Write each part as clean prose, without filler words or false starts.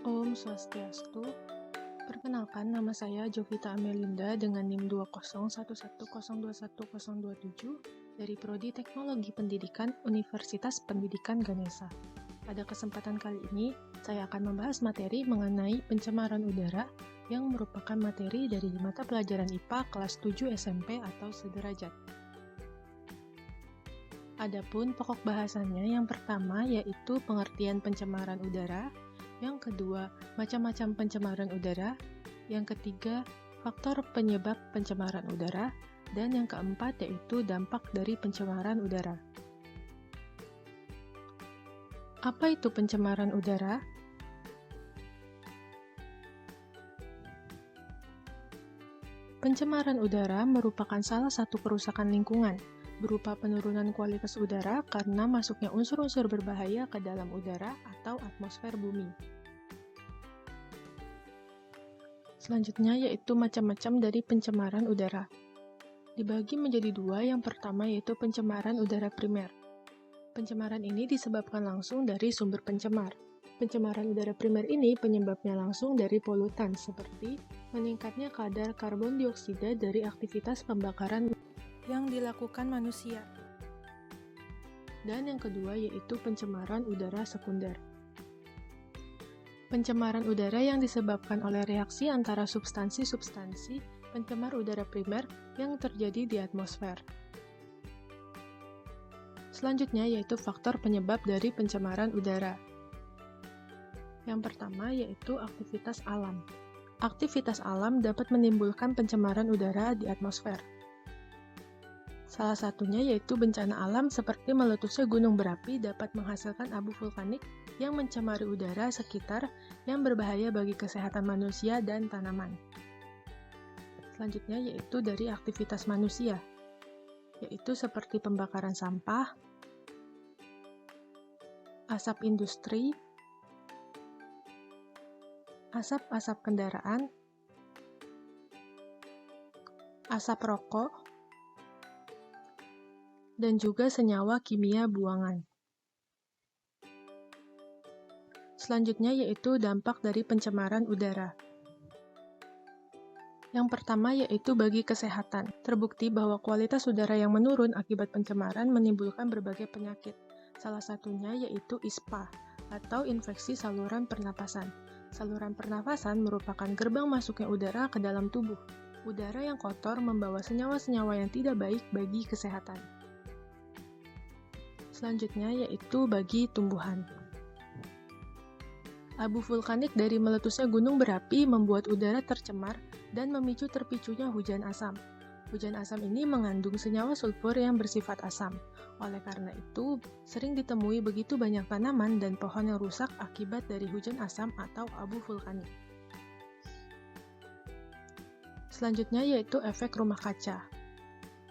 Om Swastiastu. Perkenalkan, nama saya Jovita Amelinda dengan NIM 20110210027 dari Prodi Teknologi Pendidikan Universitas Pendidikan Ganesha. Pada kesempatan kali ini, saya akan membahas materi mengenai pencemaran udara yang merupakan materi dari mata pelajaran IPA kelas 7 SMP atau sederajat. Adapun pokok bahasannya yang pertama yaitu pengertian pencemaran udara, yang kedua macam-macam pencemaran udara, yang ketiga faktor penyebab pencemaran udara, dan yang keempat yaitu dampak dari pencemaran udara. Apa itu pencemaran udara? Pencemaran udara merupakan salah satu kerusakan lingkungan, berupa penurunan kualitas udara karena masuknya unsur-unsur berbahaya ke dalam udara atau atmosfer bumi. Selanjutnya yaitu macam-macam dari pencemaran udara. Dibagi menjadi dua, yang pertama yaitu pencemaran udara primer. Pencemaran ini disebabkan langsung dari sumber pencemar. Pencemaran udara primer ini penyebabnya langsung dari polutan seperti meningkatnya kadar karbon dioksida dari aktivitas pembakaran yang dilakukan manusia. Dan yang kedua yaitu pencemaran udara sekunder. Pencemaran udara yang disebabkan oleh reaksi antara substansi-substansi pencemar udara primer yang terjadi di atmosfer. Selanjutnya yaitu faktor penyebab dari pencemaran udara. Yang pertama yaitu aktivitas alam. Aktivitas alam dapat menimbulkan pencemaran udara di atmosfer. Salah satunya yaitu bencana alam seperti meletusnya gunung berapi dapat menghasilkan abu vulkanik yang mencemari udara sekitar yang berbahaya bagi kesehatan manusia dan tanaman. Selanjutnya yaitu dari aktivitas manusia, yaitu seperti pembakaran sampah, asap industri, asap-asap kendaraan, asap rokok, dan juga senyawa kimia buangan. Selanjutnya yaitu dampak dari pencemaran udara. Yang pertama yaitu bagi kesehatan. Terbukti bahwa kualitas udara yang menurun akibat pencemaran menimbulkan berbagai penyakit. Salah satunya yaitu ISPA atau infeksi saluran pernapasan. Saluran pernapasan merupakan gerbang masuknya udara ke dalam tubuh. Udara yang kotor membawa senyawa-senyawa yang tidak baik bagi kesehatan. Selanjutnya yaitu bagi tumbuhan. Abu vulkanik dari meletusnya gunung berapi membuat udara tercemar dan memicu terpicunya hujan asam. Hujan asam ini mengandung senyawa sulfur yang bersifat asam. Oleh karena itu, sering ditemui begitu banyak tanaman dan pohon yang rusak akibat dari hujan asam atau abu vulkanik. Selanjutnya yaitu efek rumah kaca.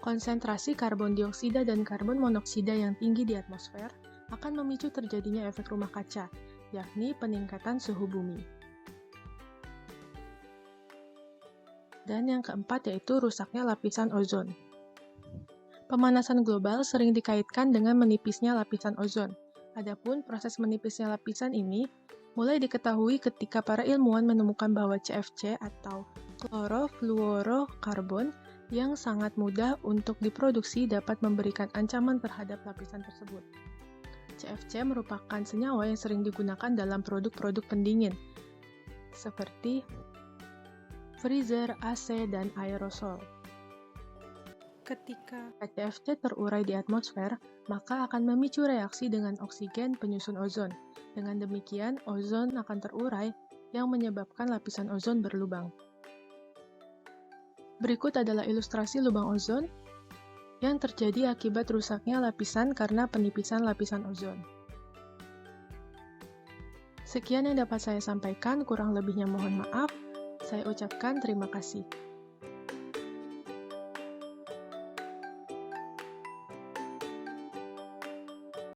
Konsentrasi karbon dioksida dan karbon monoksida yang tinggi di atmosfer akan memicu terjadinya efek rumah kaca, yakni peningkatan suhu bumi. Dan yang keempat yaitu rusaknya lapisan ozon. Pemanasan global sering dikaitkan dengan menipisnya lapisan ozon. Adapun proses menipisnya lapisan ini mulai diketahui ketika para ilmuwan menemukan bahwa CFC atau klorofluorokarbon yang sangat mudah untuk diproduksi dapat memberikan ancaman terhadap lapisan tersebut. CFC merupakan senyawa yang sering digunakan dalam produk-produk pendingin, seperti freezer, AC, dan aerosol. Ketika CFC terurai di atmosfer, maka akan memicu reaksi dengan oksigen penyusun ozon. Dengan demikian, ozon akan terurai yang menyebabkan lapisan ozon berlubang. Berikut adalah ilustrasi lubang ozon yang terjadi akibat rusaknya lapisan karena penipisan lapisan ozon. Sekian yang dapat saya sampaikan, kurang lebihnya mohon maaf. Saya ucapkan terima kasih.